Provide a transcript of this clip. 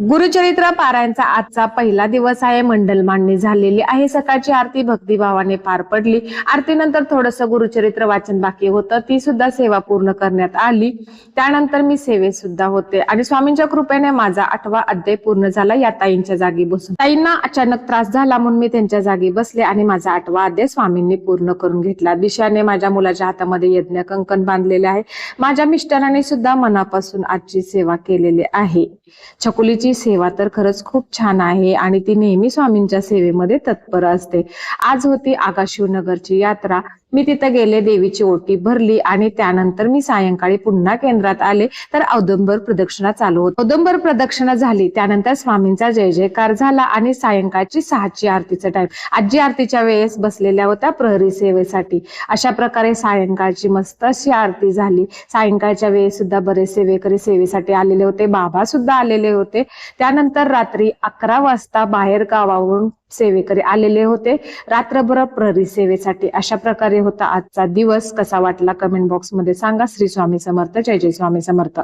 गुरुचरित्र पारायणचा आजचा पहिला दिवस आहे. मंडल मांडणी झालेली आहे. सकाळची आरती भक्तिभावाने पार पडली. आरतीनंतर थोडंसं गुरुचरित्र वाचन बाकी होतं, ती सुद्धा सेवा पूर्ण करण्यात आली. त्यानंतर मी सेवेत सुद्धा होते आणि स्वामींच्या कृपेने माझा 8वा अध्याय पूर्ण झाला. या ताईंच्या जागी बसून ताईंना अचानक त्रास झाला म्हणून मी त्यांच्या जागी बसले आणि माझा 8वा अध्याय स्वामींनी पूर्ण करून घेतला. दिशाने माझ्या मुलाच्या हातामध्ये यज्ञ कंकण बांधलेले आहे. माझ्या मिस्टरांनी सुद्धा मनापासून आजची सेवा केलेली आहे. छकुलीची सेवा तर खरंच खूप छान आहे आणि ती नेहमी स्वामींच्या सेवेमध्ये तत्पर असते. आज होती आगाशिवनगरची यात्रा. मी तिथं गेले, देवीची ओटी भरली आणि त्यानंतर मी सायंकाळी पुन्हा केंद्रात आले तर औदुंबर प्रदक्षिणा चालू होती. औदुंबर प्रदक्षिणा झाली, त्यानंतर स्वामींचा जय जयकार झाला आणि सायंकाळची 6ची आरतीचा टाइम. आजी आरतीच्या वेळेस बसलेल्या होत्या प्रहरी सेवेसाठी. अशा प्रकारे सायंकाळची मस्त अशी आरती झाली. सायंकाळच्या वेळेस सुद्धा बरेच सेवेकरी सेवेसाठी आलेले होते, बाबा सुद्धा आलेले होते. त्यानंतर रात्री 11 वाजता बाहेर गावावरून सेवेकरी आलेले होते रात्रभर प्रहरी सेवेसाठी. अशा प्रकारे होता आजचा दिवस. कसा वाटला कमेंट बॉक्स मध्ये सांगा. श्री स्वामी समर्थ. जय जय स्वामी समर्थ.